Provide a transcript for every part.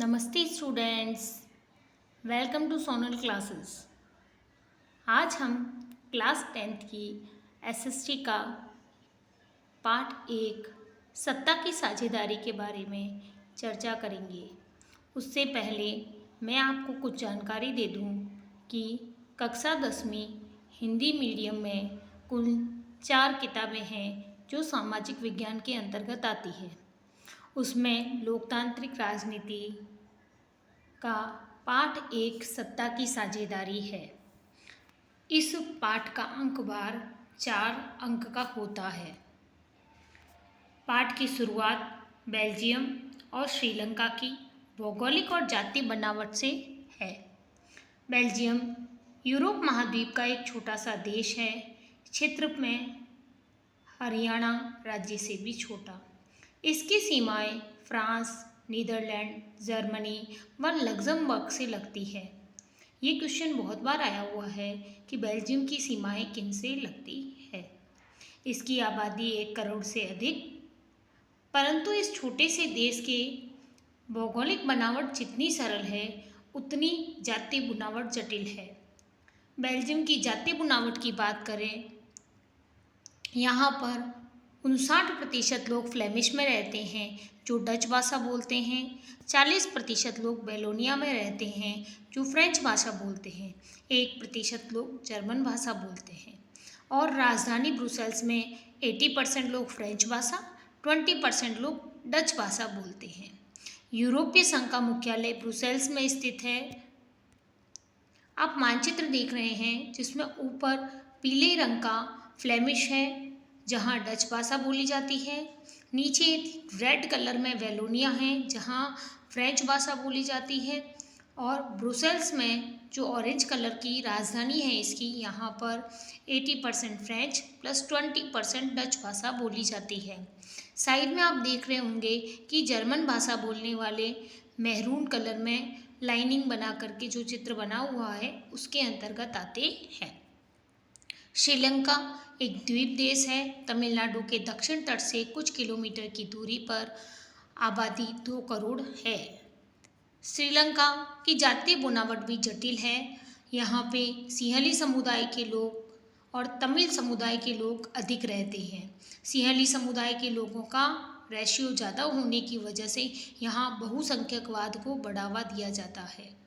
नमस्ते students, welcome to Sonal classes. आज हम क्लास 10th की एसएसटी का पार्ट 1 सत्ता की साझेदारी के बारे में चर्चा करेंगे। उससे पहले मैं आपको कुछ जानकारी दे दूं कि कक्षा 10वीं हिंदी मीडियम में कुल 4 किताबें हैं जो सामाजिक विज्ञान के अंतर्गत आती है। उसमें लोकतांत्रिक राजनीति का पाठ 1 सत्ता की साझेदारी है। इस पाठ का अंकवार 4 अंक का होता है। पाठ की शुरुआत बेल्जियम और श्रीलंका की भौगोलिक और जातीय बनावट से है। बेल्जियम यूरोप महाद्वीप का एक छोटा सा देश है, क्षेत्र में हरियाणा राज्य से भी छोटा। इसकी सीमाएं फ्रांस, नीदरलैंड, जर्मनी व लग्जमबर्ग से लगती है। ये क्वेश्चन बहुत बार आया हुआ है कि बेल्जियम की सीमाएं किन से लगती है। इसकी आबादी 1 करोड़ से अधिक, परंतु इस छोटे से देश के भौगोलिक बनावट जितनी सरल है उतनी जातीय बनावट जटिल है। बेल्जियम की जातीय बनावट की बात करें, यहाँ पर 59% लोग फ्लेमिश में रहते हैं जो डच भाषा बोलते हैं, 40% लोग बेलोनिया में रहते हैं जो फ्रेंच भाषा बोलते हैं, 1% लोग जर्मन भाषा बोलते हैं और राजधानी ब्रुसेल्स में 80% लोग फ्रेंच भाषा, 20% लोग डच भाषा बोलते हैं। यूरोपीय संघ का मुख्यालय ब्रुसेल्स में स्थित है। आप मानचित्र देख रहे हैं जिसमें ऊपर पीले रंग का फ्लेमिश है जहां डच भाषा बोली जाती है, नीचे रेड कलर में वेलोनिया है जहां फ्रेंच भाषा बोली जाती है और ब्रुसेल्स में जो ऑरेंज कलर की राजधानी है इसकी, यहाँ पर 80% फ्रेंच प्लस 20% डच भाषा बोली जाती है। साइड में आप देख रहे होंगे कि जर्मन भाषा बोलने वाले मैरून कलर में लाइनिंग बना करके जो चित्र बना हुआ है उसके अंतर्गत आते हैं। श्रीलंका एक द्वीप देश है। तमिलनाडु के दक्षिण तट से कुछ किलोमीटर की दूरी पर, आबादी 2 करोड़ है। श्रीलंका की जातीय बनावट भी जटिल है। यहाँ पे सिंहली समुदाय के लोग और तमिल समुदाय के लोग अधिक रहते हैं। सिंहली समुदाय के लोगों का रेशियो ज़्यादा होने की वजह से यहाँ बहुसंख्यकवाद को बढ़ावा दिया जाता है।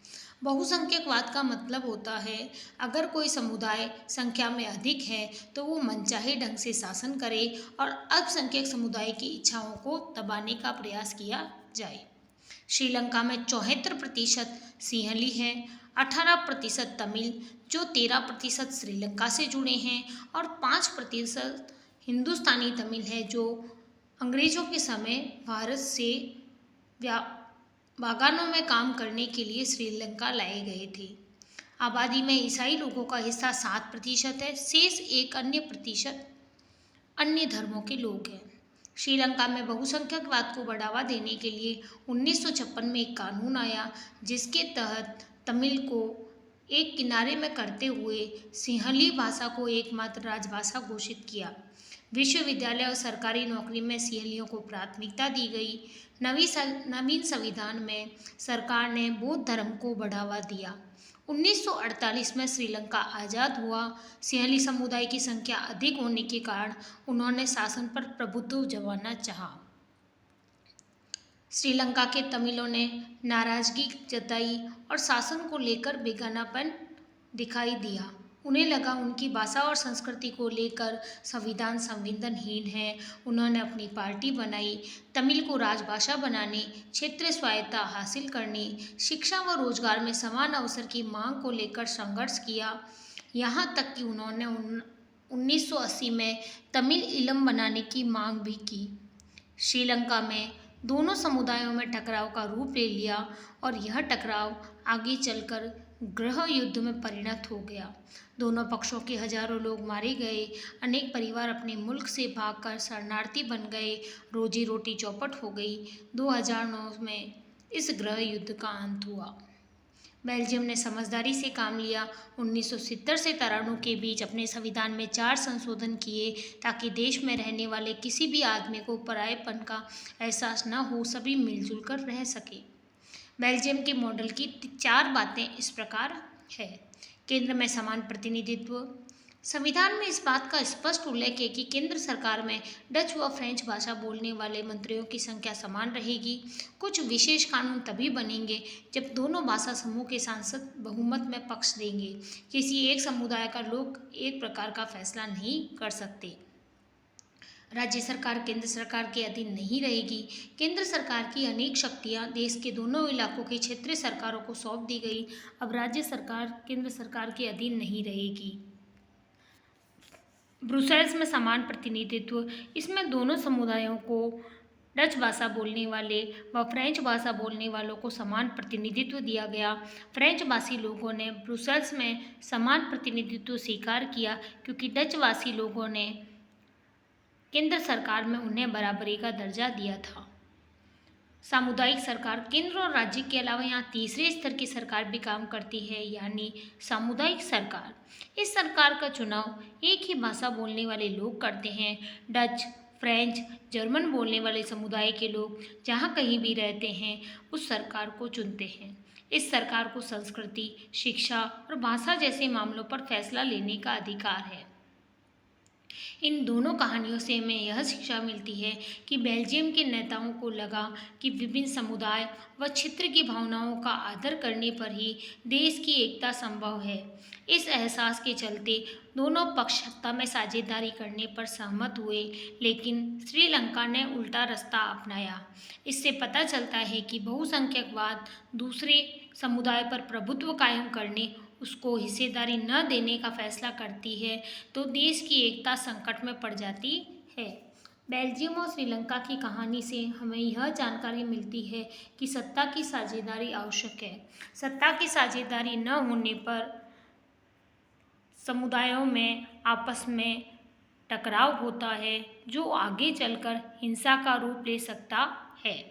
बहुसंख्यकवाद का मतलब होता है अगर कोई समुदाय संख्या में अधिक है तो वो मनचाहे ढंग से शासन करे और अल्पसंख्यक समुदाय की इच्छाओं को दबाने का प्रयास किया जाए। श्रीलंका में 74% सिंहली हैं, 18% तमिल जो 13% श्रीलंका से जुड़े हैं और 5% हिंदुस्तानी तमिल है जो अंग्रेज़ों के समय भारत से बागानों में काम करने के लिए श्रीलंका लाए गए थे। आबादी में ईसाई लोगों का हिस्सा 7% है, शेष 1% अन्य धर्मों के लोग हैं। श्रीलंका में बहुसंख्यकवाद को बढ़ावा देने के लिए 1956 में एक कानून आया जिसके तहत तमिल को एक किनारे में करते हुए सिंहली भाषा को एकमात्र राजभाषा घोषित किया। विश्वविद्यालय और सरकारी नौकरी में सिंहलियों को प्राथमिकता दी गई। नवीन संविधान में सरकार ने बौद्ध धर्म को बढ़ावा दिया। 1948 में श्रीलंका आज़ाद हुआ। सिंहली समुदाय की संख्या अधिक होने के कारण उन्होंने शासन पर प्रभुत्व जमाना चाहा। श्रीलंका के तमिलों ने नाराजगी जताई और शासन को लेकर बेगानापन दिखाई दिया। उन्हें लगा उनकी भाषा और संस्कृति को लेकर संविधान संवेदनहीन है। उन्होंने अपनी पार्टी बनाई, तमिल को राजभाषा बनाने, क्षेत्रीय स्वायत्तता हासिल करने, शिक्षा व रोजगार में समान अवसर की मांग को लेकर संघर्ष किया। यहाँ तक कि उन्होंने 1980 में तमिल ईलम बनाने की मांग भी की। श्रीलंका में दोनों समुदायों में टकराव का रूप ले लिया और यह टकराव आगे चलकर गृह युद्ध में परिणत हो गया। दोनों पक्षों के हजारों लोग मारे गए, अनेक परिवार अपने मुल्क से भागकर शरणार्थी बन गए, रोजी रोटी चौपट हो गई। 2009 में इस गृह युद्ध का अंत हुआ। बेल्जियम ने समझदारी से काम लिया। 1970 से 93 के बीच अपने संविधान में 4 संशोधन किए ताकि देश में रहने वाले किसी भी आदमी को परायेपन का एहसास न हो, सभी मिलजुल कर रह सके। बेल्जियम के मॉडल की 4 बातें इस प्रकार है। केंद्र में समान प्रतिनिधित्व। संविधान में इस बात का स्पष्ट उल्लेख है कि केंद्र सरकार में डच व फ्रेंच भाषा बोलने वाले मंत्रियों की संख्या समान रहेगी। कुछ विशेष कानून तभी बनेंगे जब दोनों भाषा समूह के सांसद बहुमत में पक्ष देंगे। किसी एक समुदाय का लोग एक प्रकार का फैसला नहीं कर सकते। राज्य सरकार केंद्र सरकार के अधीन नहीं रहेगी। केंद्र सरकार की अनेक शक्तियां देश के दोनों इलाकों की क्षेत्रीय सरकारों को सौंप दी गई। अब राज्य सरकार केंद्र सरकार के अधीन नहीं रहेगी। ब्रुसेल्स में समान प्रतिनिधित्व। इसमें दोनों समुदायों को डच भाषा बोलने वाले व फ्रेंच भाषा बोलने वालों को समान प्रतिनिधित्व दिया गया। फ्रेंच भाषी लोगों ने ब्रुसेल्स में समान प्रतिनिधित्व स्वीकार किया क्योंकि डच भाषी लोगों ने केंद्र सरकार में उन्हें बराबरी का दर्जा दिया था। सामुदायिक सरकार। केंद्र और राज्य के अलावा यहाँ तीसरे स्तर की सरकार भी काम करती है, यानी सामुदायिक सरकार। इस सरकार का चुनाव एक ही भाषा बोलने वाले लोग करते हैं। डच, फ्रेंच, जर्मन बोलने वाले समुदाय के लोग जहाँ कहीं भी रहते हैं उस सरकार को चुनते हैं। इस सरकार को संस्कृति, शिक्षा और भाषा जैसे मामलों पर फैसला लेने का अधिकार है। इन दोनों कहानियों से हमें यह शिक्षा मिलती है कि बेल्जियम के नेताओं को लगा कि विभिन्न समुदाय व क्षेत्र की भावनाओं का आदर करने पर ही देश की एकता संभव है। इस एहसास के चलते दोनों पक्ष सत्ता में साझेदारी करने पर सहमत हुए, लेकिन श्रीलंका ने उल्टा रास्ता अपनाया। इससे पता चलता है कि बहुसंख्यकवाद दूसरे समुदाय पर प्रभुत्व कायम करने, उसको हिस्सेदारी न देने का फैसला करती है तो देश की एकता संकट में पड़ जाती है। बेल्जियम और श्रीलंका की कहानी से हमें यह जानकारी मिलती है कि सत्ता की साझेदारी आवश्यक है। सत्ता की साझेदारी न होने पर समुदायों में आपस में टकराव होता है जो आगे चलकर हिंसा का रूप ले सकता है।